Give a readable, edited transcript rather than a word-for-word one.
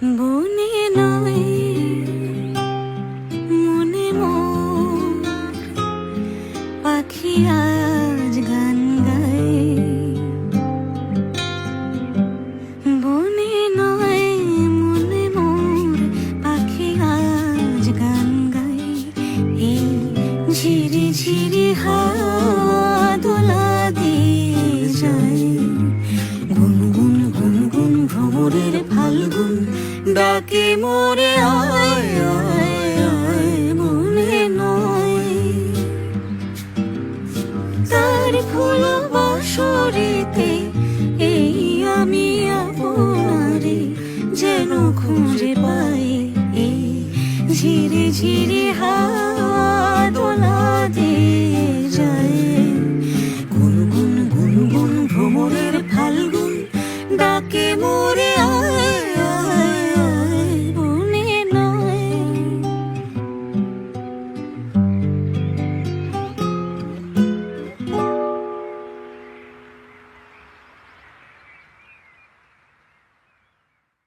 বনে নয় মনে মোর পাখি আজ গান গায়। বনে নয় মনে মোর পাখি আজ গান গায়। এই ঝিরি ঝিরি হাওয়া দোলা দিয়ে যায়। গুনগুন গুনগুন ভ্রমরের ফাল্গুন ডাকে মোরে আয় আয় আয়। মনে নয় তার ফুল বাসরিতে এই আমি আপনারে যেন খুঁজে পাই। এই ঝিরি ঝিরি হাওয়া দোলা দিয়ে